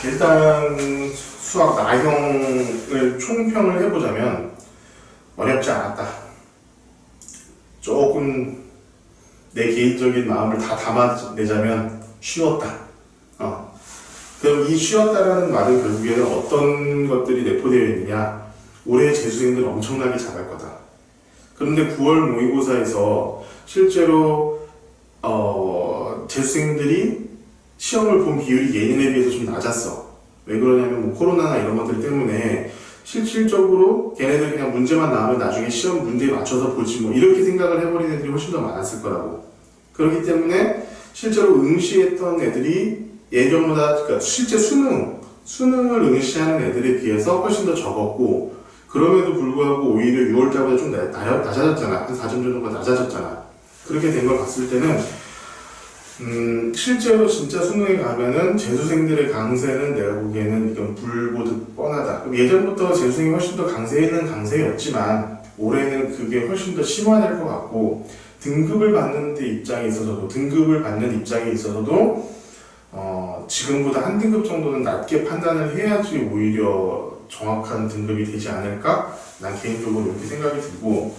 일단 수학 나형을 총평을 해보자면 어렵지 않았다. 조금 내 개인적인 마음을 다 담아내자면 쉬웠다. 그럼 이 쉬웠다라는 말은 결국에는 어떤 것들이 내포되어 있느냐? 올해 재수생들 엄청나게 잘할 거다. 그런데 9월 모의고사에서 실제로 재수생들이 시험을 본 비율이 예년에 비해서 좀 낮았어. 왜 그러냐면 뭐 코로나나 이런 것들 때문에 실질적으로 걔네들 그냥 문제만 나오면 나중에 시험 문제에 맞춰서 보지 뭐 이렇게 생각을 해버린 애들이 훨씬 더 많았을 거라고. 그렇기 때문에 실제로 응시했던 애들이 예전보다, 그러니까 실제 수능을 응시하는 애들에 비해서 훨씬 더 적었고, 그럼에도 불구하고 오히려 6월달보다 좀 낮아졌잖아. 한 4점 정도가 낮아졌잖아. 그렇게 된 걸 봤을 때는 실제로 진짜 수능에 가면은 재수생들의 강세는 내가 보기에는 이건 불 보듯 뻔하다. 예전부터 재수생이 훨씬 더 강세는 강세였지만 올해는 그게 훨씬 더 심화될 것 같고, 등급을 받는 입장에 있어서도 지금보다 한 등급 정도는 낮게 판단을 해야지 오히려 정확한 등급이 되지 않을까? 난 개인적으로 이렇게 생각이 들고,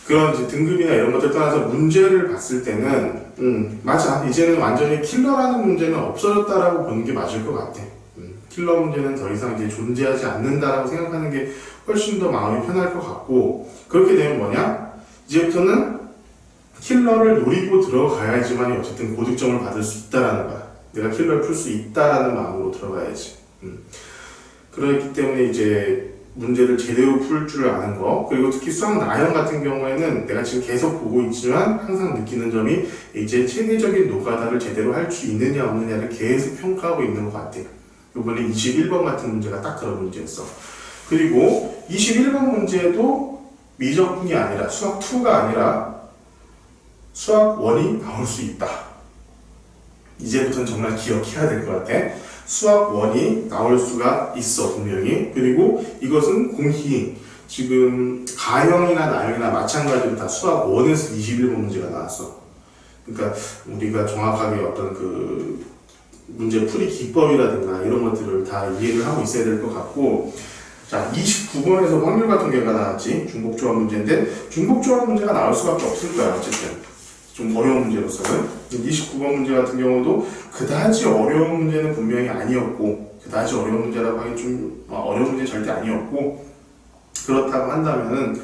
그런 이제 등급이나 이런 것들 떠나서 문제를 봤을 때는 맞아, 이제는 완전히 킬러라는 문제는 없어졌다라고 보는 게 맞을 것 같아. 킬러 문제는 더 이상 이제 존재하지 않는다라고 생각하는 게 훨씬 더 마음이 편할 것 같고, 그렇게 되면 뭐냐? 이제부터는 킬러를 노리고 들어가야지만 어쨌든 고득점을 받을 수 있다라는 거야. 내가 킬러를 풀 수 있다라는 마음으로 들어가야지. 그렇기 때문에 이제 문제를 제대로 풀 줄 아는 거, 그리고 특히 수학 나형 같은 경우에는 내가 지금 계속 보고 있지만 항상 느끼는 점이 이제 체계적인 노가다를 제대로 할 수 있느냐 없느냐를 계속 평가하고 있는 것 같아요. 이번에 21번 같은 문제가 딱 그런 문제였어. 그리고 21번 문제도 미적분이 아니라 수학 2가 아니라 수학 1이 나올 수 있다. 이제부터는 정말 기억해야 될 것 같아. 수학 1이 나올 수가 있어, 분명히. 그리고 이것은 공히 지금 가형이나 나형이나 마찬가지로 다 수학 1에서 21번 문제가 나왔어. 그러니까 우리가 정확하게 어떤 그 문제 풀이 기법이라든가 이런 것들을 다 이해를 하고 있어야 될 것 같고, 자, 29번에서 확률과 통계가 나왔지. 중복조합 문제인데 중복조합 문제가 나올 수밖에 없을 거야, 어쨌든. 좀 어려운 문제로서는. 29번 문제 같은 경우도 그다지 어려운 문제는 분명히 아니었고, 그다지 어려운 문제라고 하기 좀 어려운 문제 절대 아니었고, 그렇다고 한다면은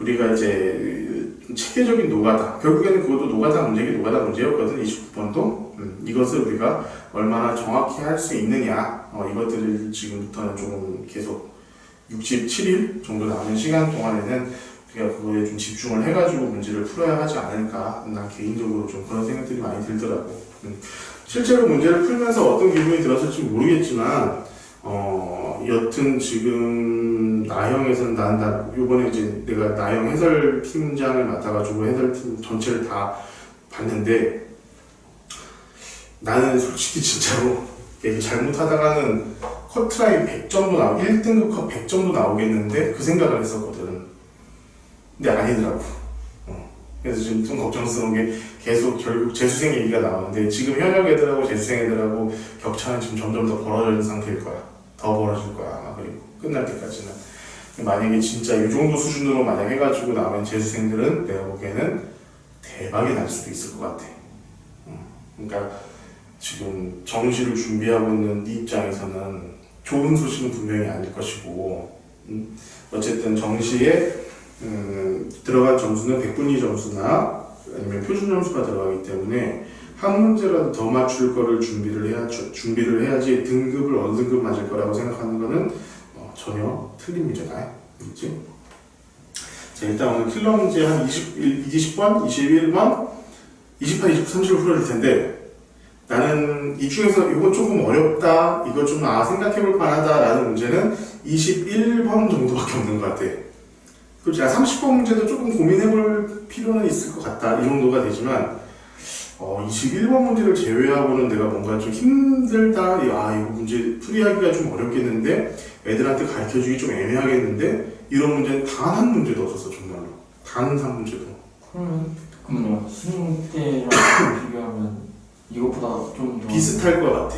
우리가 이제 체계적인 노가다, 결국에는 그것도 노가다 문제였거든. 29번도. 이것을 우리가 얼마나 정확히 할 수 있느냐, 이것들을 지금부터는 조금 계속 67일 정도 남은 시간 동안에는 우리가 그거에 좀 집중을 해가지고 문제를 풀어야 하지 않을까. 난 개인적으로 좀 그런 생각들이 많이 들더라고. 실제로 문제를 풀면서 어떤 기분이 들었을지 모르겠지만, 여튼 지금 나형에서는 요번에 이제 내가 나형 해설팀장을 맡아가지고 해설팀 전체를 다 봤는데, 나는 솔직히 진짜로 잘못하다가는 커트라인 100 정도 1등급 컷 100 정도 나오겠는데 그 생각을 했었거든. 근데 아니더라고. 그래서 지금 좀 걱정스러운 게 계속 결국 재수생 얘기가 나오는데, 지금 현역 애들하고 재수생 애들하고 격차는 지금 점점 더 벌어지는 상태일 거야. 더 벌어질 거야, 아마. 그리고 끝날 때까지는. 만약에 진짜 이 정도 수준으로 만약 해가지고 나오면 재수생들은 내가 보기에는 대박이 날 수도 있을 것 같아. 그러니까 지금 정시를 준비하고 있는 네 입장에서는 좋은 소식은 분명히 아닐 것이고, 어쨌든 정시에 들어간 점수는 100분위 점수나 아니면 표준 점수가 들어가기 때문에 한 문제라도 더 맞출 거를 준비를 해야지 등급을 어느 등급 맞을 거라고 생각하는 거는 전혀 틀린 문제다. 그렇지? 자, 일단 오늘 킬러 문제 한 20번, 21번, 28, 29, 30을 풀어줄 텐데, 나는 이 중에서 이거 조금 어렵다, 이거 좀 생각해볼 만하다 라는 문제는 21번 정도밖에 없는 것 같아. 그리고 제가 30번 문제도 조금 고민해볼 필요는 있을 것 같다, 이 정도가 되지만 21번 문제를 제외하고는 내가 뭔가 좀 힘들다, 이거 문제 풀이하기가 좀 어렵겠는데, 애들한테 가르쳐주기 좀 애매하겠는데, 이런 문제는 단 한 문제도 없었어. 정말로 단 한 문제도. 그러면 수능 때랑 비교하면 이것보다 좀 비슷할 것 같아.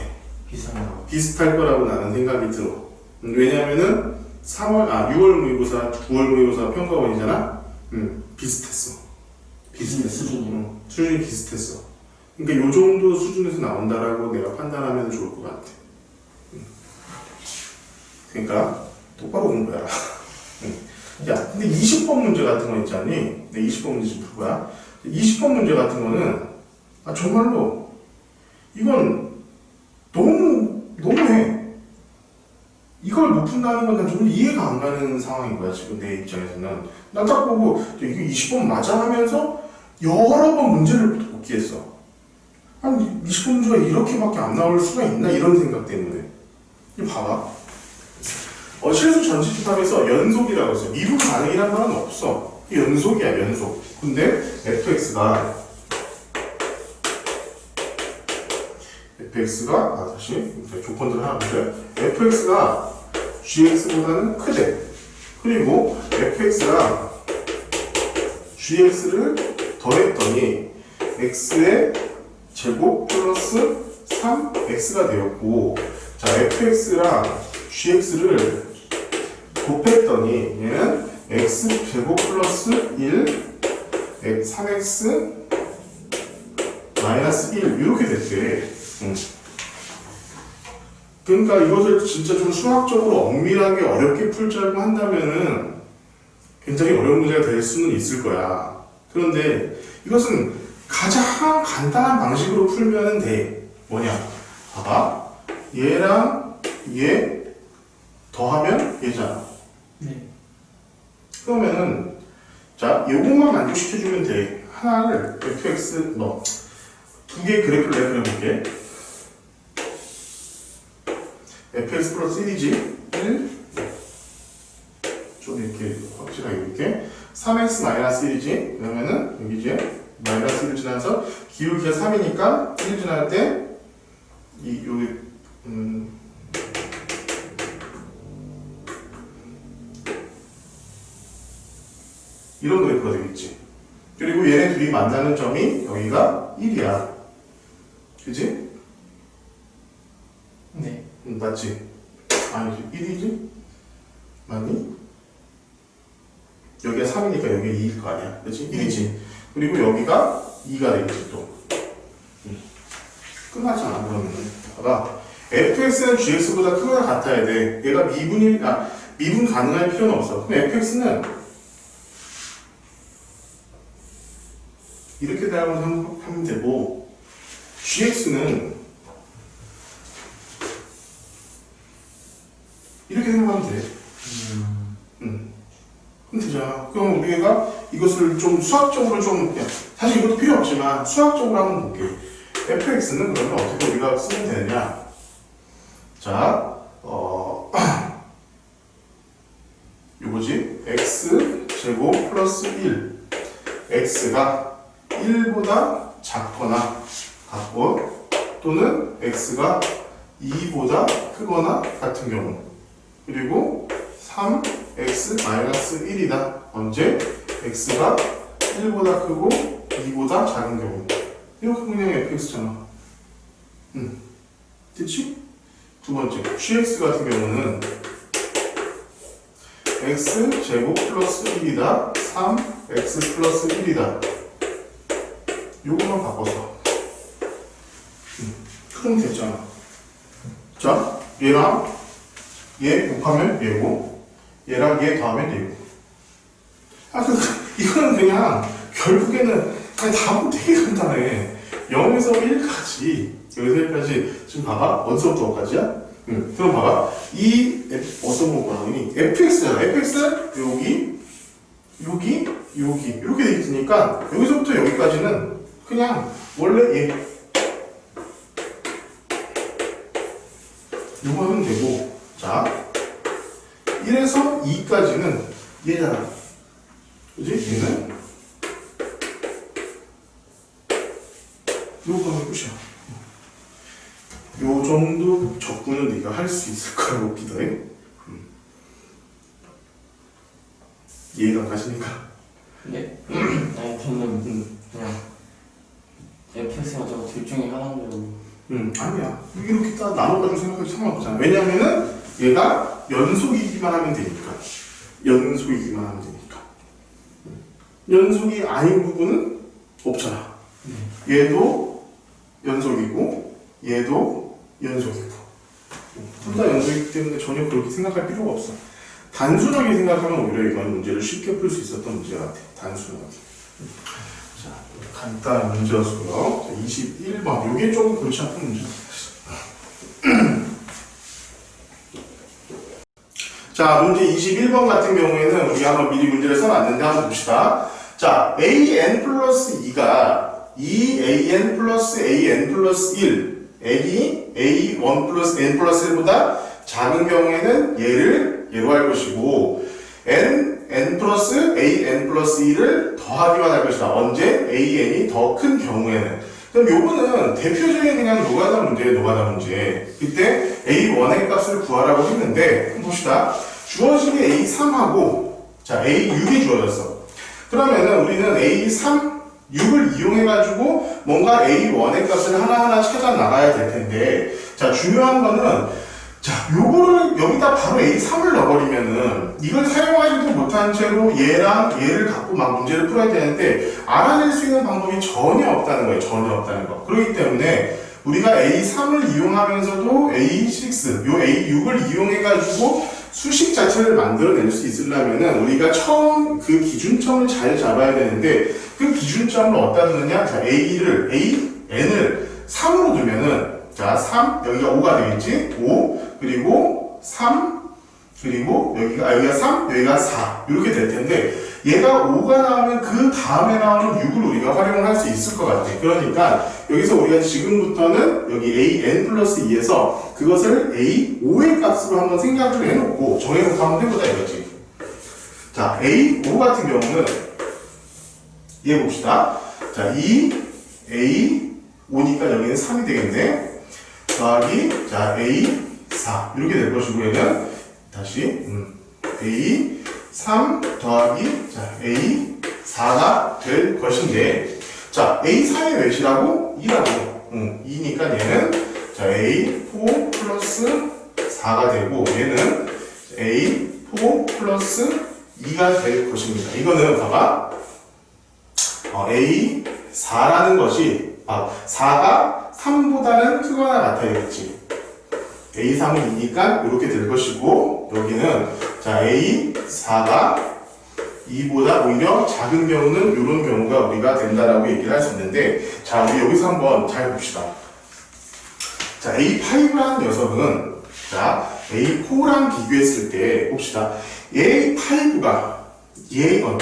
비슷하네요. 비슷할 거라고 나는 생각이 들어. 왜냐면은 6월 모의고사, 9월 모의고사 평가원이잖아. 비슷했어. 수준이요? 수준이 비슷했어. 그러니까 요 정도 수준에서 나온다라고 내가 판단하면 좋을 것 같아. 그러니까 똑바로 공부해라. 야, 근데 20번 문제 같은 거 있지 않니? 내 20번 문제 좀 풀 거야. 20번 문제 같은 거는 정말로 이건 너무해. 이걸 못 푼다는 건 난 좀 이해가 안 가는 상황인 거야, 지금 내 입장에서는. 난 딱 보고 이게 20번 맞아 하면서 여러 번 문제를 복기했어. 한 20번 문제가 이렇게밖에 안 나올 수가 있나? 이런 생각 때문에. 이거 봐봐. 실수 전치집합에서 연속이라고 했어요. 미분 가능이란 말은 없어. 연속이야, 연속. 근데 fx가 다시 조건들을 하나 보세요. fx가 gx보다는 크대. 그리고 fx가 gx를 더했더니 x의 제곱 플러스 3x가 되었고, 자, fx랑 gx를 곱했더니 얘는 x제곱 플러스 1 3x 마이너스 1 이렇게 됐대. 그러니까 이것을 진짜 좀 수학적으로 엄밀하게 어렵게 풀자고 한다면은 굉장히 어려운 문제가 될 수는 있을 거야. 그런데 이것은 가장 간단한 방식으로 풀면 돼. 뭐냐? 봐봐. 얘랑 얘 더하면 얘잖아. 네. 그러면은 자, 요것만 만족시켜주면 돼. 하나를 fx 두 개의 그래프를 내가 그려볼게. fx 플러스 1이지. 1 좀 이렇게 확실하게 이렇게 3x 마이너스 1이지. 그러면은 여기 이제 마이너스 1 지나서 기울기가 3이니까 1 지날 때 여기 이런 그래프가 되겠지. 그리고 얘네 둘이 만나는 점이 여기가 1이야. 그지? 네. 맞지? 아니지. 1이지? 맞니? 여기가 3이니까 여기가 2일 거 아니야. 그치? 1이지. 그리고 여기가 2가 되겠지, 또. 끝났잖아, 그러면은. 봐봐. fx는 gx보다 크거나 같아야 돼. 얘가 미분 가능할 필요는 없어. 그럼 fx는 이렇게 대하면 하면 되고, gx는 이렇게 생각하면 돼. 그럼 되잖아. 그럼 우리가 이것을 좀 수학적으로 사실 이것도 필요 없지만 수학적으로 한번 볼게. fx는 그러면 어떻게 우리가 쓰면 되느냐? 자, 요거지. x 제곱 플러스 1. x가 1보다 작거나 같고, 또는 x가 2보다 크거나 같은 경우. 그리고 3x 마이너스 1이다. 언제? x가 1보다 크고 2보다 작은 경우. 이렇게 그냥 fx잖아. 됐지? 두 번째, gx 같은 경우는 x 제곱 플러스 1이다. 3x 플러스 1이다. 요것만 바꿔서. 그럼 됐잖아. 자, 얘랑 얘 곱하면 얘고, 얘랑 얘 더하면 얘고. 이거는 그냥 결국에는 다 보면 되게 간단해. 0에서 1까지, 여기서 1까지 지금 봐봐. 어디서부터 어디까지야? 그럼 봐봐. 어디서 볼 거라니? fx잖아. fx 여기 이렇게 돼 있으니까 여기서부터 여기까지는 그냥 원래 얘 요거 하면 되고, 자 1에서 2까지는 얘잖아. 그지? 얘는 요거 하면 끝이야. 요 정도 적분은 네가 할 수 있을 거라고 기대해. 이해가 가시니까? 네? 아니 저는 그냥 fx가 저거 둘 중에 하나인 줄 아니야. 이렇게 딱 나눠가지고 생각해도 상관없잖아. 왜냐면은 얘가 연속이기만 하면 되니까. 연속이기만 하면 되니까. 연속이 아닌 부분은 없잖아. 얘도 연속이고, 얘도 연속이고. 둘 다 연속이기 때문에 전혀 그렇게 생각할 필요가 없어. 단순하게 생각하면 오히려 이건 문제를 쉽게 풀 수 있었던 문제 같아. 단순하게. 자, 간단한 문제였고요. 21번. 이게 조금 골치 아픈 문제. 자, 문제 21번 같은 경우에는 우리가 한번 미리 문제를 써놨는데 한번 봅시다. 자, an 플러스 2가 2an 플러스 an 플러스 1, n이 a1 플러스 n 플러스 1보다 작은 경우에는 얘로 할 것이고, n 플러스 an 플러스 2를 더하기만 할 것이다. 언제? an이 더 큰 경우에는. 그럼 요거는 대표적인 그냥 노가다 문제예요, 노가다 문제. 이때 a1의 값을 구하라고 했는데, 봅시다. 주어진 게 a3하고, 자, a6이 주어졌어. 그러면은 우리는 a3, 6을 이용해가지고 뭔가 a1의 값을 하나하나 찾아 나가야 될 텐데, 자, 중요한 거는, 자, 요거를 여기다 바로 a3을 넣어버리면은 이걸 사용하지도 못한 채로 얘랑 얘를 갖고 막 문제를 풀어야 되는데 알아낼 수 있는 방법이 전혀 없다는 거예요. 전혀 없다는 거. 그렇기 때문에 우리가 a3을 이용하면서도 a6, 요 a6을 이용해가지고 수식 자체를 만들어낼 수 있으려면은 우리가 처음 그 기준점을 잘 잡아야 되는데 그 기준점을 어디다 두느냐? 자, n을 3으로 두면은 자, 3, 여기가 5가 되겠지? 5, 그리고 3, 그리고 여기가 3, 여기가 4. 이렇게 될 텐데, 얘가 5가 나오면 그 다음에 나오는 6을 우리가 활용을 할 수 있을 것 같아. 그러니까, 여기서 우리가 지금부터는 여기 an 플러스 2에서 그것을 a5의 값으로 한번 생각을 해놓고, 정해놓고 한번 해보자 이거지. 자, a5 같은 경우는, 얘 봅시다. 자, 2a5니까 여기는 3이 되겠네. 더하기, 자, A4. 이렇게 될 것이고, 얘는, 다시, A3 더하기, 자, A4가 될 것인데, 자, A3의 몇이라고? 2라고. 2니까 얘는, 자, A4 플러스 4가 되고, 얘는 A4 플러스 2가 될 것입니다. 이거는, 봐봐. A4라는 것이, 4가 3보다는 크거나 같아야겠지. A3은 2니까 이렇게 될 것이고, 여기는 자 A4가 2보다 오히려 작은 경우는 이런 경우가 우리가 된다라고 얘기를 할 수 있는데, 자, 우리 여기서 한번 잘 봅시다. 자, A5라는 녀석은 자 A4랑 비교했을 때 봅시다. A5가 얘건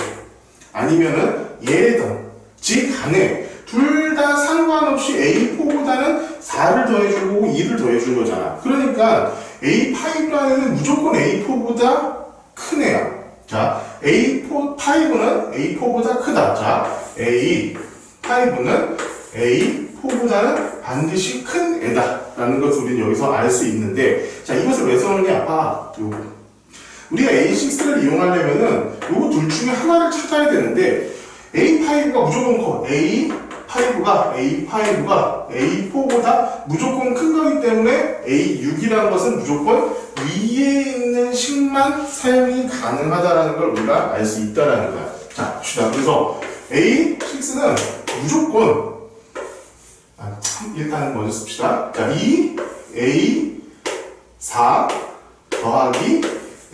아니면은 얘든 즉 간에 둘 다 상관없이 A4보다는 4를 더해주고 2를 더해준 거잖아. 그러니까 A5라는 무조건 A4보다 큰 애야. 자, A5는 A4보다 크다. 자, A5는 A4보다는 반드시 큰 애다. 라는 것을 우리는 여기서 알 수 있는데, 자, 이것을 왜 써놓냐? 요거. 우리가 A6를 이용하려면은 요거 둘 중에 하나를 찾아야 되는데, A5가 무조건 커. A5가 A4보다 무조건 큰 거기 때문에 A6이라는 것은 무조건 위에 있는 식만 사용이 가능하다라는 걸 우리가 알 수 있다라는 거야. 자, 봅시다. 그래서 A6는 무조건 일단 먼저 씁시다. 자, A4 더하기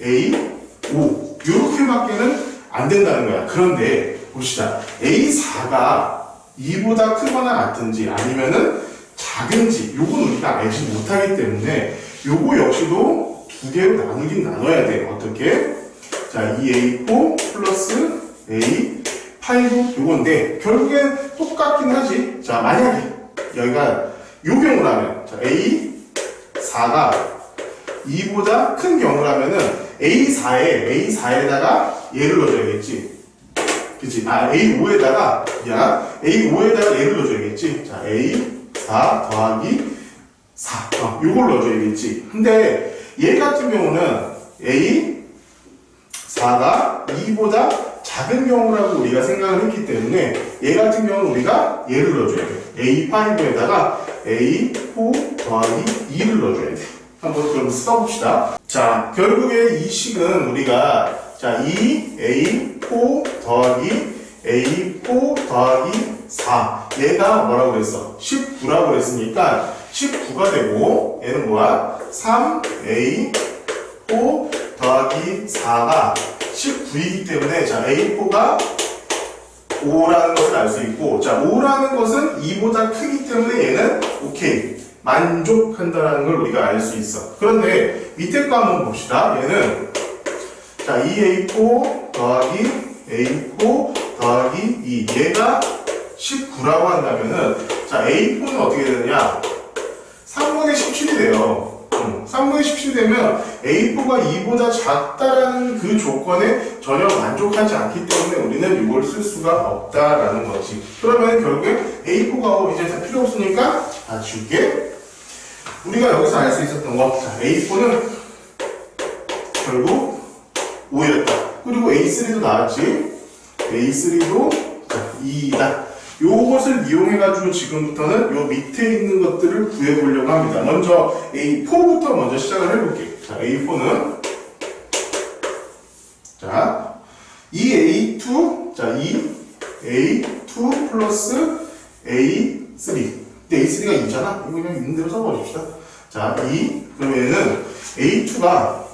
A5 이렇게밖에는 안 된다는 거야. 그런데 봅시다. A4가 2보다 크거나 같은지 아니면은 작은지 요건 우리가 알지 못하기 때문에 요거 역시도 두 개로 나누긴 나눠야 돼. 어떻게? 자, 2A4 플러스 A5 요건데 결국엔 똑같긴 하지. 자, 만약에 여기가 요 경우라면 자, A4가 2보다 큰 경우라면은 A4에다가 얘를 넣어줘야겠지. 그치? A5에다가 얘를 넣어줘야겠지. 자, A4 더하기 4. 요걸 넣어줘야겠지. 근데 얘 같은 경우는 A4가 2보다 작은 경우라고 우리가 생각을 했기 때문에 얘 같은 경우는 우리가 얘를 넣어줘야 돼. A5에다가 A4 더하기 2를 넣어줘야 돼. 한번 그럼 써봅시다. 자, 결국에 이 식은 우리가 자, 2A4 더하기 A4 더하기 4 얘가 뭐라고 그랬어? 19라고 그랬으니까 19가 되고 얘는 뭐야? 3A4 더하기 4가 19이기 때문에 자 A4가 5라는 것을 알 수 있고 자 5라는 것은 2보다 크기 때문에 얘는 오케이 만족한다라는 걸 우리가 알 수 있어. 그런데 밑에 거 한번 봅시다. 얘는 자 2A4 더하기 A4 더하기 2 얘가 19라고 한다면은 자 A4는 어떻게 되느냐 3분의 17이 돼요. 3분의 17이 되면 A4가 2보다 작다라는 그 조건에 전혀 만족하지 않기 때문에 우리는 이걸 쓸 수가 없다라는 거지. 그러면 결국에 A4가 이제 다 필요 없으니까 다 줄게. 우리가 여기서 알 수 있었던 거 자, A4는 결국 5였다. 그리고 A3도 나왔지. A3도 2다. 요것을 이용해가지고 지금부터는 요 밑에 있는 것들을 구해보려고 합니다. 먼저 A4부터 먼저 시작을 해볼게요. 자, A4는 자, 2A2 자, 2A2 플러스 A3 근데 A3가 2잖아? 이거 그냥 있는 대로 써버립시다. 자, 2 그러면 얘는 A2가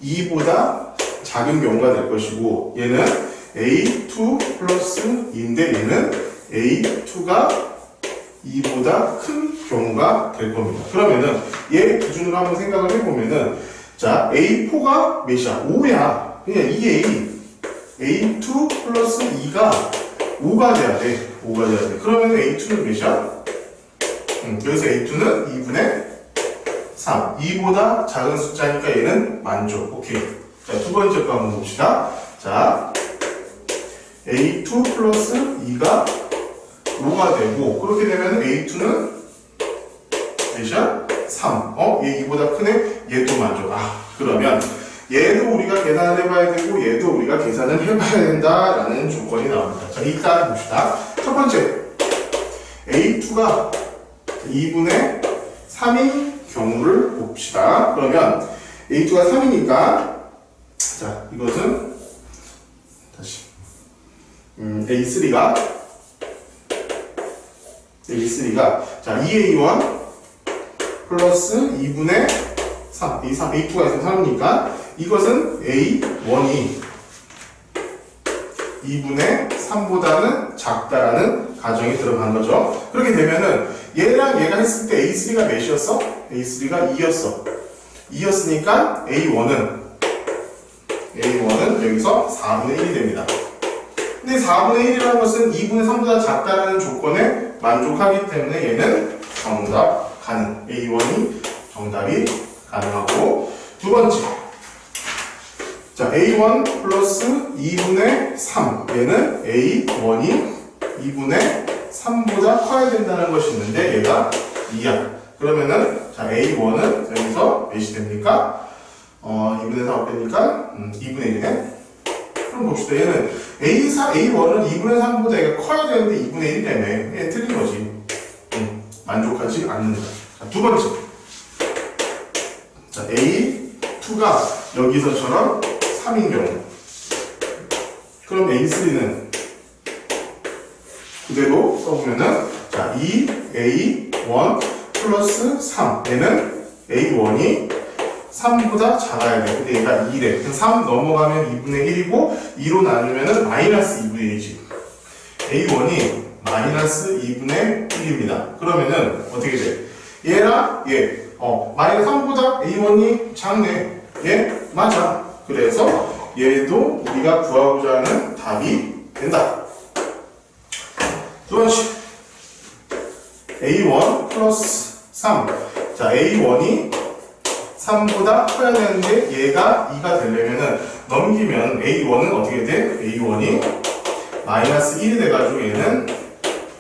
2보다 작은 경우가 될 것이고 얘는 A2 플러스 2인데 얘는 A2가 2보다 큰 경우가 될 겁니다. 그러면은 얘 기준으로 한번 생각을 해보면은 자 A4가 몇이야? 5야. 그냥 2A A2 플러스 2가 5가 돼야 돼. 5가 돼야 돼. 그러면 A2는 몇이야? 그래서 A2는 2분의 3 2보다 작은 숫자니까 얘는 만족. 오케이. 자, 두 번째 거 한번 봅시다. 자 A2 플러스 2가 5가 되고 그렇게 되면 A2는 몇이야? 3 얘 2보다 크네? 얘도 만족. 그러면 얘도 우리가 계산을 해봐야 되고 얘도 우리가 계산을 해봐야 된다라는 조건이 나옵니다. 자, 일단 봅시다. 첫 번째 A2가 2분의 3인 경우를 봅시다. 그러면 A2가 3이니까 자, 이것은 다시 A3가 자 2A1 플러스 2분의 3 A2가 있으면 3이니까 이것은 A1이 2분의 3보다는 작다라는 가정이 들어간 거죠. 그렇게 되면은 얘랑 얘가 했을 때 A3가 몇이었어? A3가 2였어. 2였으니까 A1은 여기서 4분의 1이 됩니다. 근데 4분의 1이라는 것은 2분의 3보다 작다라는 조건에 만족하기 때문에 얘는 정답 가능. A1이 정답이 가능하고 두 번째 자 A1 플러스 2분의 3 얘는 A1이 2분의 3보다 커야 된다는 것이 있는데 얘가 2야. 그러면은 자 A1은 여기서 몇이 됩니까? 2분의 3 어때니까 2분의 1이네. 그럼 봅시다. 얘는 A1은 2분의 3보다 얘가 커야 되는데 2분의 1이 되네. 얘 틀린 거지. 만족하지 않는다. 자, 두 번째. 자, A2가 여기서처럼 3인 경우. 그럼 A3는 그대로 써보면은 자, 2A1 플러스 3. 얘는 A1이 3보다 작아야 돼. 근데 얘가 2래. 3 넘어가면 2분의 1이고 2로 나누면은 마이너스 2분의 1이지. A1이 마이너스 2분의 1입니다. 그러면은 어떻게 돼? 얘랑 얘. 마이너스 3보다 A1이 작네. 얘? 맞아. 그래서 얘도 우리가 구하고자 하는 답이 된다. 두 번째. A1 플러스 3. 자, A1이 3보다 커야 되는데 얘가 2가 되려면은 넘기면 A1은 어떻게 돼? A1이 마이너스 1이 돼가지고 얘는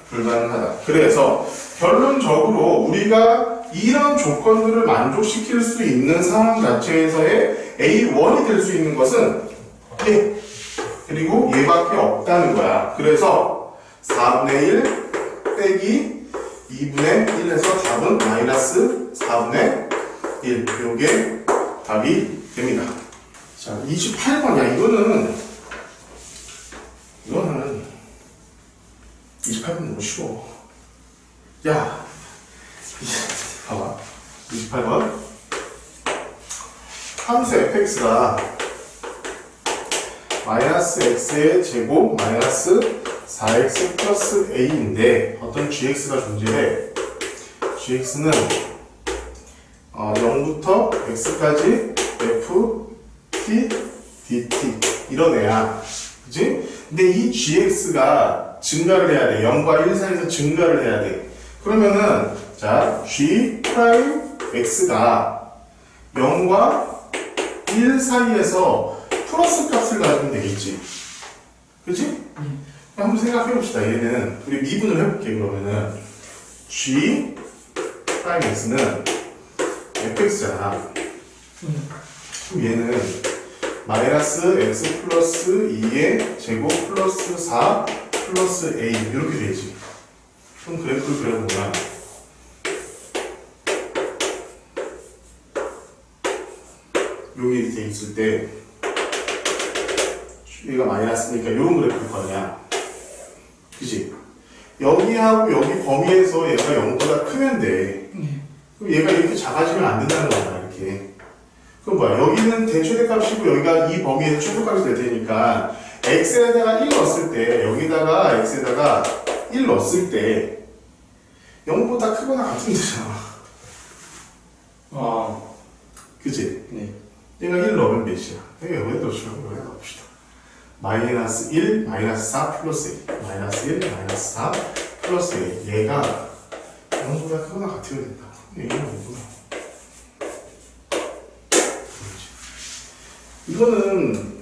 불가능하다. 그래서 결론적으로 우리가 이런 조건들을 만족시킬 수 있는 상황 자체에서의 A1이 될 수 있는 것은 그리고 얘밖에 없다는 거야. 그래서 4분의 1 빼기 2분의 1에서 답은 마이너스 4분의 1. 요게 답이 됩니다. 자, 28번. 야, 이거는 28번 너무 쉬워. 야, 봐봐. 28번. 함수 fx가 마이너스 x의 제곱 마이너스 4x 플러스 a인데 어떤 gx가 존재해. gx는 0부터 x까지 f, t, dt 이런 애야. 그치? 근데 이 gx가 증가를 해야 돼. 0과 1 사이에서 증가를 해야 돼. 그러면은 자, g 프라임 x가 0과 1 사이에서 플러스 값을 가지면 되겠지. 그치? 한번 생각해 봅시다. 얘는 우리 미분을 해볼게. 그러면은 g 프라임 x는 fx잖아. 그럼 얘는 마이너스 x 플러스 2의 제곱 플러스 4 플러스 a 이렇게 되지. 그럼 그래프를 그려보면 여기 이렇게 있을 때 얘가 마이너스니까 이런 그래프일 거 아니야. 그치? 여기하고 여기 범위에서 얘가 0보다 크면 돼. 그럼 얘가 이렇게 작아지면 안 된다는 거야. 이렇게. 그럼 뭐야? 여기는 대최대 값이고 여기가 이 범위에서 최소값이 될 테니까 x에다가 1 넣었을 때 여기다가 x에다가 1 넣었을 때 0보다 크거나 같으면 되잖아. 그치? 네. 얘가 1 넣으면 몇이야? 여기다 넣으시라고 여기다 넣읍시다. 마이너스 1, 마이너스 4 플러스 1. 마이너스 1, 마이너스 4 플러스 1. 얘가 0보다 크거나 같으면 된다. 얘가 뭐구나. 이거는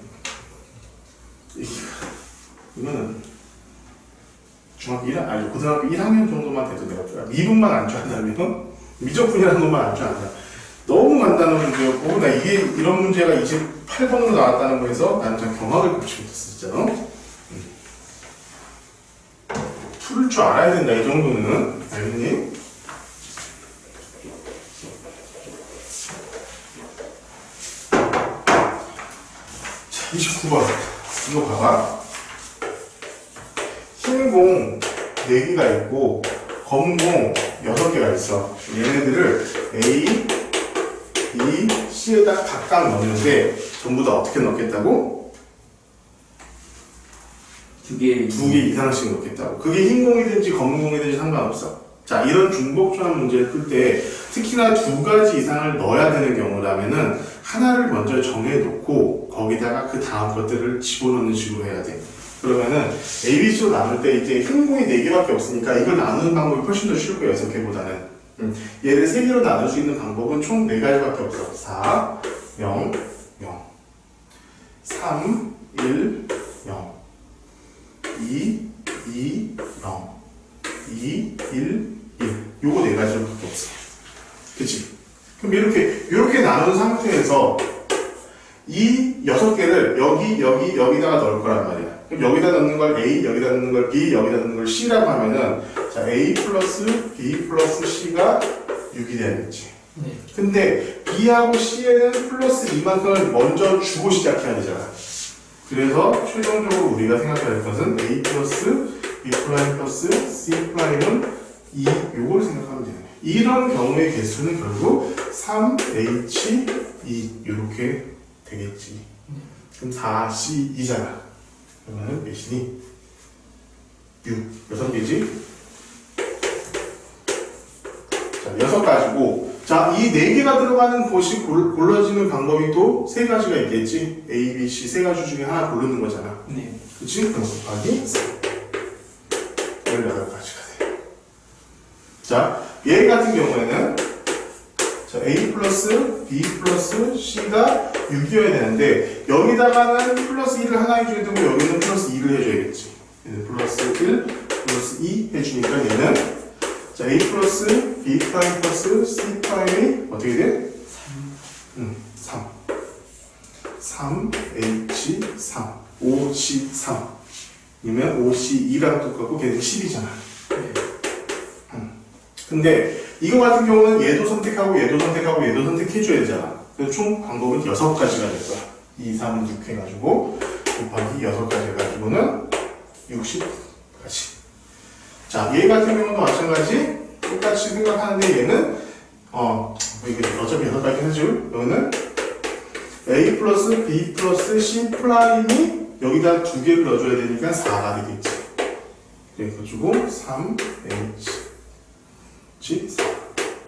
중학교 1학년, 아니 고등학교 1학년 정도만 돼도 내가 미분만 안 좋아한다면 미적분이라는 것만 안 좋아한다. 너무 간단한 문제였고 나 이게 이런 문제가 28번으로 나왔다는 거에서 나는 참 경악을 금치 못했어 진짜. 풀을 줄 알아야 된다 이 정도는. 알겠니? 자 29번 이거 봐봐. 흰 공 4개가 있고 검은 공 6개가 있어. 얘네들을 A, B, C에다 각각 넣는데 전부 다 어떻게 넣겠다고? 2개 이상씩 넣겠다고. 그게 흰 공이든지 검은 공이든지 상관없어. 자, 이런 중복조합 문제를 풀 때 특히나 2가지 이상을 넣어야 되는 경우라면은 하나를 먼저 정해놓고 거기다가 그 다음 것들을 집어넣는 식으로 해야 돼. 그러면은 A, B, C로 나눌 때 이제 흰 공이 4개밖에 없으니까 이걸 나누는 방법이 훨씬 더 쉬울 거예요. 6개보다는. 얘를 3개로 나눌 수 있는 방법은 총 4가지밖에 없어. 4, 0, 0 3, 1, 0 2, 2, 0 2, 1, 1 요거 4가지밖에 없어. 그치? 그럼 이렇게 나눈 상태에서 이 6개를 여기다가 넣을 거란 말이야. 그럼 여기다 넣는 걸 A, 여기다 넣는 걸 B, 여기다 넣는 걸 C라고 하면은 자, A 플러스 B 플러스 C가 6이 돼야겠지. 네. 근데 B하고 C에는 플러스 이만큼을 먼저 주고 시작해야 되잖아. 그래서 최종적으로 우리가 생각해야 할 것은 A 플러스 B 프라임 플러스 C 프라임은 2 요걸 생각하면 되네. 이런 경우의 개수는 결국 3H 2 이렇게 되겠지. 그럼 4C2잖아. 그러면은 몇이니? 6. 6개지? 자, 6가지고. 자, 이 4개가 들어가는 곳이 골라지는 방법이 또 3가지가 있겠지? A, B, C 3가지 중에 하나 고르는 거잖아. 네. 그치? 그럼 곱하기 18가지가 돼. 자, 얘 같은 경우에는 자, A 플러스 B 플러스 C가 6이어야 되는데 여기다가는 플러스 1을 하나 해줘야 되고 여기는 플러스 2를 해줘야겠지. 얘는 플러스 1, 플러스 2 해주니까 얘는 자, A 플러스 B 프라임 플러스 C 프라임이 어떻게 돼? 3. 3H3 5C3 이면 5C2랑 똑같고 걔는 10이잖아. 네. 근데 이거 같은 경우는 얘도 선택하고 얘도 선택하고 얘도 선택해줘야 되잖아. 그래서 총 방법은 6가지가 될 거야. 2, 3, 6 해가지고 곱하기 6가지 해가지고는 60까지. 자, 얘 같은 경우도 마찬가지. 똑같이 생각하는데 얘는 이게 어차피 6가지 해줘. 여기는 A 플러스 B 플러스 C 프라임이 여기다 2개를 넣어줘야 되니까 4가 되겠지. 그래가지고 3H G4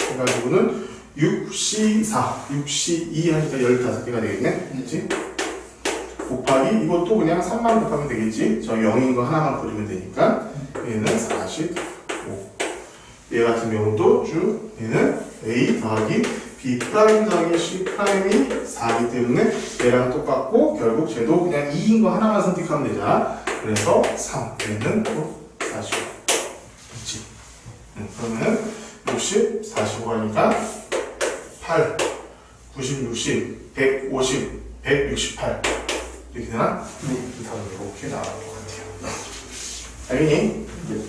해가지고는 6C4, 6C2 하니까 15개가 되겠네. 그치? 곱하기 이것도 그냥 3만 곱하면 되겠지. 저 0인 거 하나만 버리면 되니까 얘는 45. 얘 같은 경우도 쭉 얘는 A 더하기 B 프라임 더하기 C 프라임이 4이기 때문에 얘랑 똑같고 결국 쟤도 그냥 2인 거 하나만 선택하면 되잖아. 그래서 3 얘는 또 45. 그치? 그러면 60, 45 하니까 8, 90, 60, 150, 168 이렇게 되나? 네. 이 답은 이렇게 나올 것 같아요. 알겠니? 네.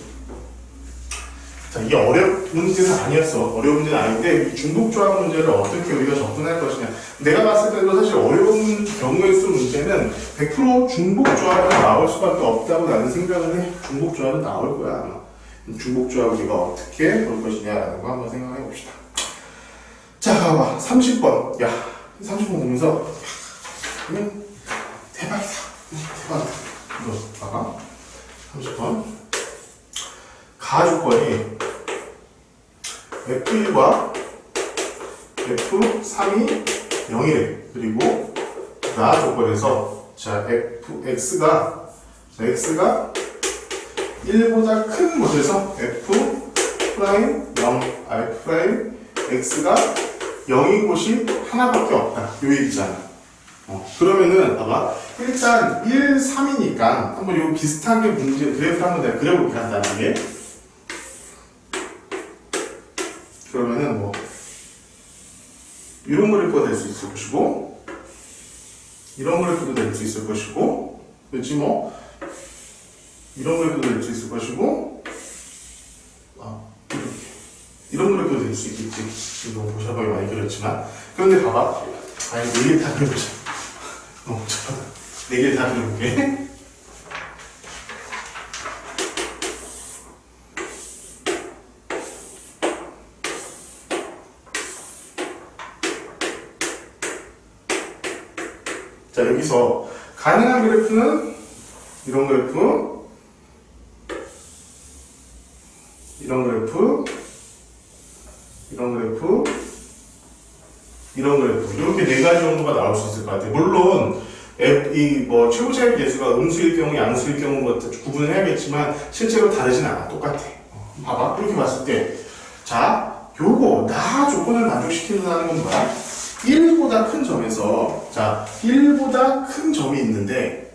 자, 이게 어려운 문제는 아니었어. 어려운 문제는 아닌데 이 중복조합 문제를 어떻게 우리가 접근할 것이냐. 내가 봤을 때도 사실 어려운 경우의 수 문제는 100% 중복조합이 나올 수밖에 없다고 나는 생각을 해. 중복조합은 나올 거야 아마. 중복조합을 우리가 어떻게 볼 것이냐라는 거 한번 생각해 봅시다. 자, 가봐. 30번. 야, 30번 보면서 대박이다. 대박이다. 이거 봐봐. 30번. 가조건이 F1과 F3이 0이래. 그리고 나 조건에서 자, X가 1보다 큰 곳에서 F 프라임 0, R 프라임 X가 0인 곳이 하나밖에 없다. 요 얘기잖아. 그러면은 봐봐. 일단 1, 3이니까 한번 요 비슷하게 문제 그래프 한번 내가 그려볼게 간단하게. 그러면은 뭐 이런 그래프가 될 수 있을 것이고 이런 그래프도 될 수 있을 것이고 그렇지 뭐 이런 그래프도 될 수 있을 것이고 이런 그래프도 될 수 있겠지. 너무 복잡하게 많이 그렸지만 그런데 봐봐. 아니 4개 다 그려보자. 너무 복잡하다. 4개 다 그려볼게. 자, 여기서 가능한 그래프는 이런 그래프, 이런 그래프, 이런 그래프, 이런 그래프 이렇게 4가지 정도가 나올 수 있을 것 같아요. 물론 이 뭐 최고차의 개수가 음수일 경우, 양수일 경우 뭐 구분을 해야겠지만 실제로 다르진 않아. 똑같아. 봐봐. 이렇게 봤을 때 자, 요거 나 조건을 만족시킨다는 건 뭐야? 1보다 큰 점에서 자 1보다 큰 점이 있는데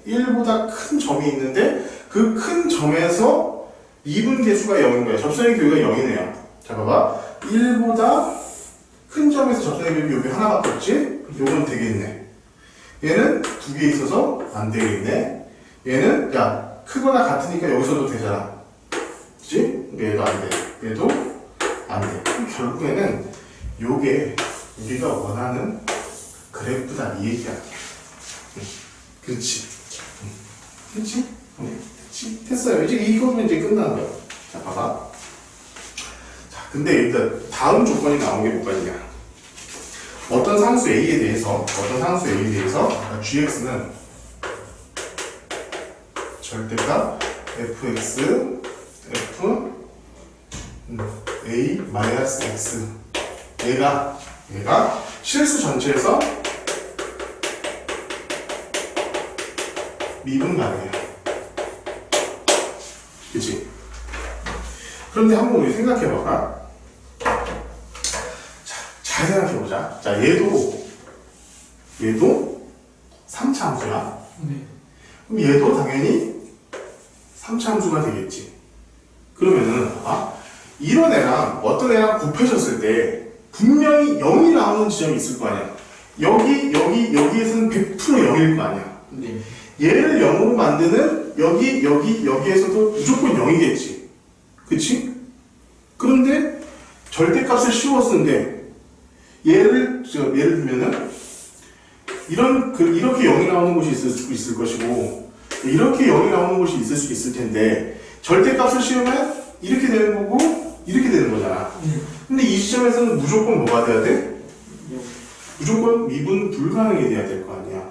그 큰 점에서 미분 개수가 0인 거야. 접선의 교류가 0이네요. 자 봐봐 1보다 큰 점에서 접선의 교류 여기 하나밖에 없지? 요건 되겠네. 얘는 2개 있어서 안 되겠네. 얘는 야 크거나 같으니까 여기서도 되잖아. 그치? 얘도 안 돼. 얘도 안 돼. 그럼 결국에는 요게 우리가 원하는 그래프다 이 얘기 아니야. 그렇지. 그렇지? 그렇지. 됐어요. 이제 이거면 이제 끝나는 거야. 자, 봐봐. 자, 근데 일단 다음 조건이 나온 게 뭐가 있냐? 어떤 상수 A에 대해서 gx는 절대값 fx f a 마이너스 x 얘가 실수 전체에서 미분 가능해요. 그치? 그런데 한번 우리 생각해봐봐. 자, 잘 생각해보자. 자, 얘도 3차함수야. 네. 그럼 얘도 당연히 3차함수가 되겠지. 그러면은 봐봐. 이런 애랑 어떤 애랑 곱해졌을 때 분명히 0이 나오는 지점이 있을 거 아니야. 여기에서는 100% 0일 거 아니야. 네. 얘를 0으로 만드는 여기에서도 무조건 0이겠지. 그치? 그런데 절대값을 씌웠는데 예를 들면은 이렇게 0이 나오는 곳이 있을 수 있을 것이고 이렇게 0이 나오는 곳이 있을 수 있을 텐데 절대값을 씌우면 이렇게 되는 거고 이렇게 되는 거잖아. 근데 이 시점에서는 무조건 뭐가 돼야 돼? 무조건 미분 불가능이 돼야 될 거 아니야.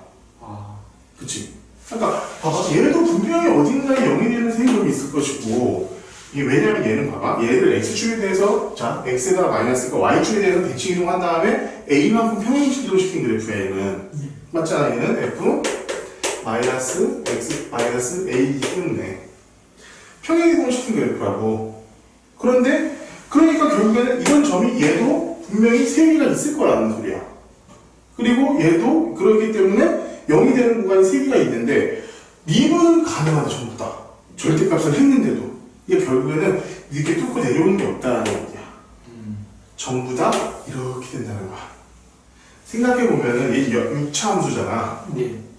그치? 그러니까 봐봐, 얘도 분명히 어딘가에 0이 되는 세점이 있을 것이고 이게 왜냐면 얘는 봐봐, 얘를 x축에 대해서 자 x가 마이너스니까 y축에 대해서 대칭 이동한 다음에 a만큼 평행 이동시킨 그래프야 얘는. 맞잖아. 얘는 f 마이너스 x 마이너스 a이기 때문에 평행 이동시킨 그래프라고. 그런데 그러니까 결국에는 이런 점이 얘도 분명히 세 개가 있을 거라는 소리야. 그리고 얘도 그렇기 때문에 0이 되는 구간이 3개가 있는데 미분은 가능하다. 전부 다 절대값을 했는데도 이게 결국에는 이렇게 뚫고 내려오는 게 없다는 얘기야. 전부 다 이렇게 된다는 거야. 생각해보면은 얘 6차 함수잖아.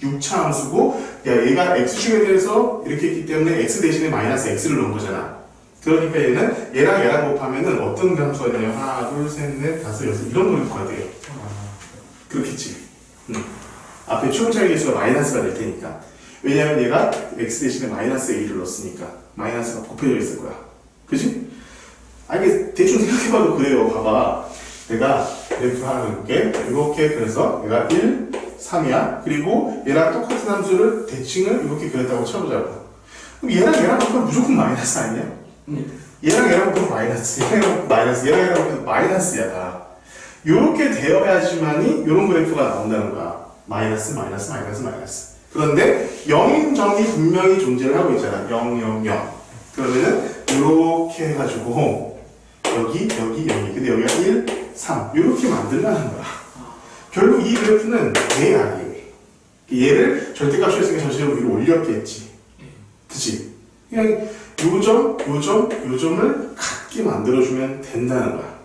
6차 함수고 얘가 x축에 대해서 이렇게 했기 때문에 x 대신에 마이너스 x를 넣은 거잖아. 그러니까 얘는 얘랑 곱하면은 어떤 함수가 되냐면 하나 둘셋넷 다섯 여섯 이런 그래프가 돼요. 그렇겠지. 앞에 추론차의 개수가 마이너스가 될 테니까. 왜냐면 얘가 x 대신에 마이너스 a를 넣었으니까 마이너스가 곱해져 있을 거야. 그지? 이게 대충 생각해봐도 그래요. 봐봐. 내가 그래프 하나 그려볼게. 이렇게 그래서 얘가 1, 3이야. 그리고 얘랑 똑같은 함수를 대칭을 이렇게 그렸다고 쳐보자고. 그럼 얘랑 곱하면 무조건 마이너스 아니야? 얘랑 곱하면 마이너스, 얘랑 곱하면 마이너스야 다. 요렇게 되어야지만이 요런 그래프가 나온다는 거야. 마이너스. 그런데 0인 점이 분명히 존재를 하고 있잖아. 0, 0, 0. 그러면은 요렇게 해가지고 여기. 근데 여기가 1, 3. 요렇게 만들라는 거야. 결국 이 그래프는 얘야, 얘. 얘를 절대값으로 했으니까 전체적으로 위로 올렸겠지. 그치? 그냥 요점을 같게 만들어주면 된다는 거야.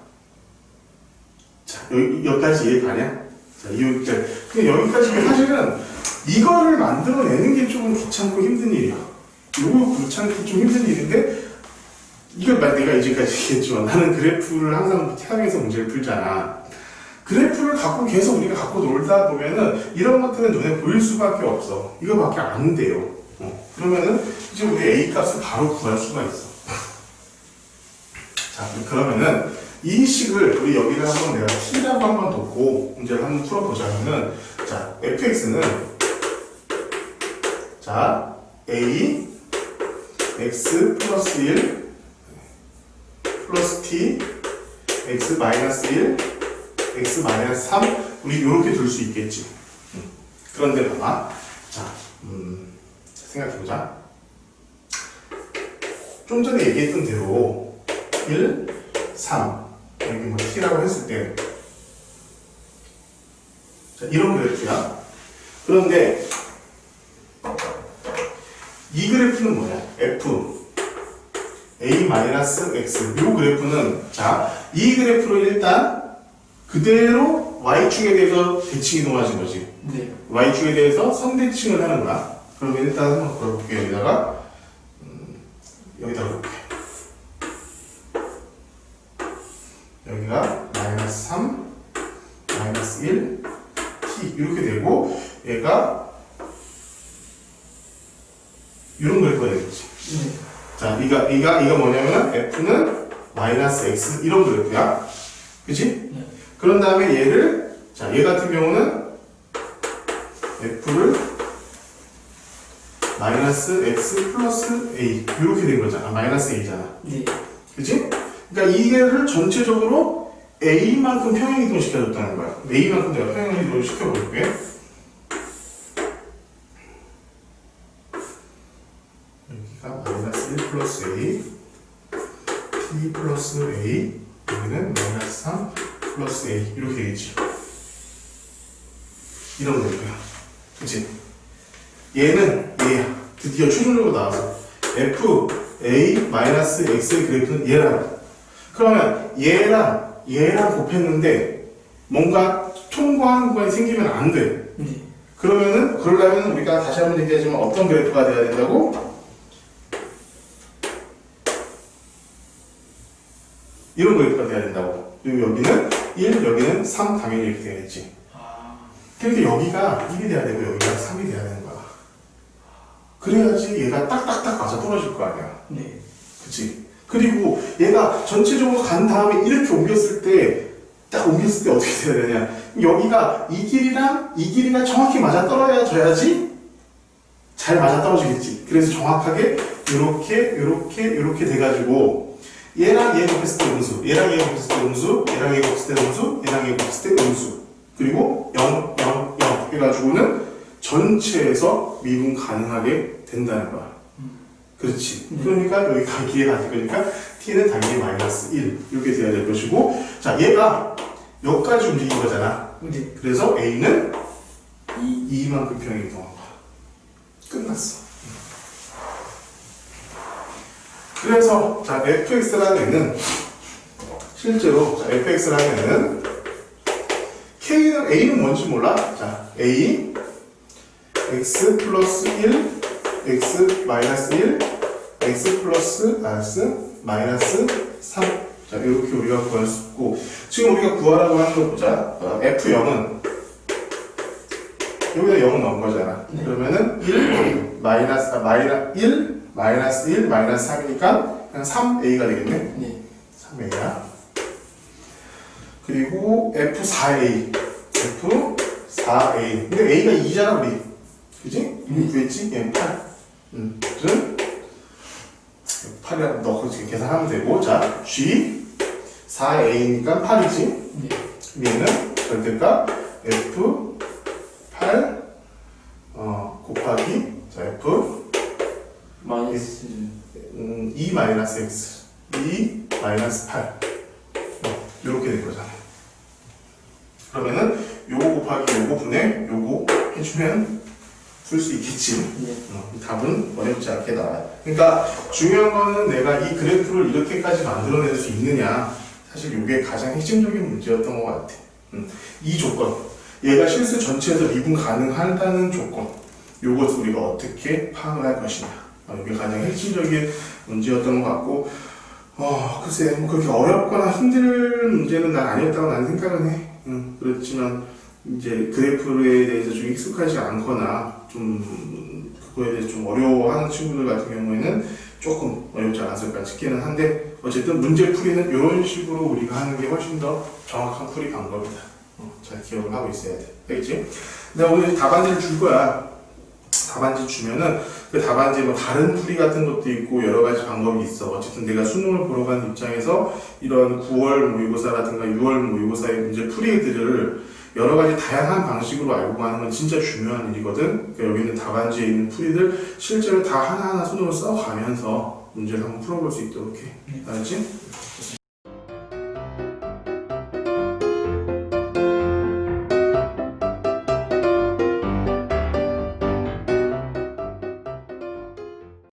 자, 여기까지 이해 가냐? 자, 여기까지 사실은 이거를 만들어내는 게 조금 귀찮고 힘든 일이야. 요거 귀찮고 좀 힘든 일인데, 이걸 내가 이제까지 얘기했지만 나는 그래프를 항상 태양에서 문제를 풀잖아. 그래프를 갖고 계속 우리가 갖고 놀다 보면은 이런 것들은 눈에 보일 수밖에 없어. 이거밖에 안 돼요. 그러면은 이제 우리 A 값을 바로 구할 수가 있어. 자, 그러면은 이 식을 우리 여기를 한번 내가 t라고 한번 뒀고 문제를 한번 풀어보자면은 자 fx는 자 a x 플러스 1 플러스 t x 마이너스 1 x 마이너스 3 우리 이렇게 둘 수 있겠지. 그런데 봐봐. 자 생각해보자. 좀 전에 얘기했던 대로 1, 3 여기 뭐 t라고 했을 때 자, 이런 그래프야. 그런데 이 그래프는 뭐야? f a-x 이 그래프는 자, 이 그래프로 일단 그대로 y축에 대해서 대칭 이동하신 거지. 네. y축에 대해서 선대칭을 하는 거야. 그러면 일단 한번 걸어볼게요. 여기다가 볼게요. 여기가 마이너스 3, 마이너스 1, t 이렇게 되고 얘가 이런 그래프가 되겠지. 자, 이가 뭐냐면 f는 마이너스 x 이런 그래프야. 그치? 그런 다음에 얘를 자, 얘 같은 경우는 f를 마이너스 x 플러스 a 이렇게 된 거잖아. 마이너스 a잖아. 네. 그치? 그러니까 이게를 전체적으로 a만큼 평행 이동 시켜줬다는 거야. a만큼 내가 평행 이동 시켜볼게. 여기가 마이너스 1 플러스 a t 플러스 a 여기는 마이너스 3 플러스 a 이렇게 되겠지. 이런 거고요. 그치? 얘는 얘야. 드디어 최종적으로 나와서 f a 마이너스 x의 그래프는 얘라고. 그러면 얘랑 곱했는데 뭔가 통과한 구간이 생기면 안 돼. 그러려면 우리가 다시 한번 얘기하지만 어떤 그래프가 돼야 된다고? 이런 그래프가 돼야 된다고. 그리고 여기는 1, 여기는 3 당연히 이렇게 돼야겠지. 그러니까 여기가 1이 돼야 되고 여기가 3이 돼야 되는 거야. 그래야지 얘가 딱딱딱 맞아 떨어질 거 아니야. 네. 그치? 그리고 얘가 전체적으로 간 다음에 이렇게 옮겼을 때 어떻게 돼야 되냐. 여기가 이 길이가 정확히 맞아 떨어져야지 잘 맞아 떨어지겠지. 그래서 정확하게 요렇게 돼가지고 얘랑 얘 곱했을 때 음수, 얘랑 얘 곱했을 때 음수, 얘랑 얘 곱했을 때 음수, 얘랑 얘 곱했을 때 음수. 그리고 0, 0, 0 해가지고는 전체에서 미분 가능하게 된다는 거야. 그렇지. 그러니까 여기가 기회가 안 되니까 t는 당연히 마이너스 1 이렇게 돼야 될 것이고, 자 얘가 여기까지 움직인 거잖아. 네. 그래서 a는 2만큼 평이 이동한 거야. 끝났어. 그래서 자 fx라는 애는 실제로 자 fx라는 애는 k는 a는 뭔지 몰라? 자 a x 플러스 1 x 마이너스 1 x 플러스 마이너스 3 자 이렇게 우리가 구할 수 있고, 지금 우리가 구하라고 하는 거 보자. f0은 여기다 0은 넣은 거잖아. 네. 그러면은 1 마이너스 1 마이너스 3이니까 그냥 3a가 되겠네. 네. 3a야. 그리고 f4a 근데 a가 2잖아 우리. 그지? 이미 구했지? 얘는 8. 그럼 8이라고 넣고 지금 계산하면 되고, 자 g 4a니까 8이지. 네. 얘는 절대값 f8 곱하기 자 f 마이너스 2 마이너스 x 2 마이너스 8 이렇게 될 거잖아. 그러면은 요거 곱하기 요거 분의 요거 해주면 풀 수 있겠지. 네. 이 답은 어렵지 않게 나와요. 그러니까 중요한 거는 내가 이 그래프를 이렇게까지 만들어낼 수 있느냐, 사실 이게 가장 핵심적인 문제였던 것 같아. 이 조건, 얘가 실수 전체에서 미분 가능하다는 조건, 요것을 우리가 어떻게 파악을 할 것이냐, 이게 가장 핵심적인 문제였던 것 같고, 글쎄 뭐 그렇게 어렵거나 힘들 문제는 난 아니었다고 나는 생각은 해. 그렇지만 이제 그래프에 대해서 좀 익숙하지 않거나 좀 그거에 대해서 좀 어려워하는 친구들 같은 경우에는 조금 어렵지 않았을까 싶기는 한데, 어쨌든 문제 풀이는 이런 식으로 우리가 하는 게 훨씬 더 정확한 풀이 방법이다. 잘 기억을 하고 있어야 돼. 알겠지? 내가 오늘 답안지를 줄 거야. 답안지 주면은 그 답안지에 뭐 다른 풀이 같은 것도 있고 여러 가지 방법이 있어. 어쨌든 내가 수능을 보러 가는 입장에서 이런 9월 모의고사라든가 6월 모의고사의 문제 풀이들을 여러 가지 다양한 방식으로 알고 가는 건 진짜 중요한 일이거든. 그러니까 여기 있는 답안지에 있는 풀이들 실제로 다 하나하나 손으로 써가면서 문제를 한번 풀어볼 수 있도록 해. 알았지?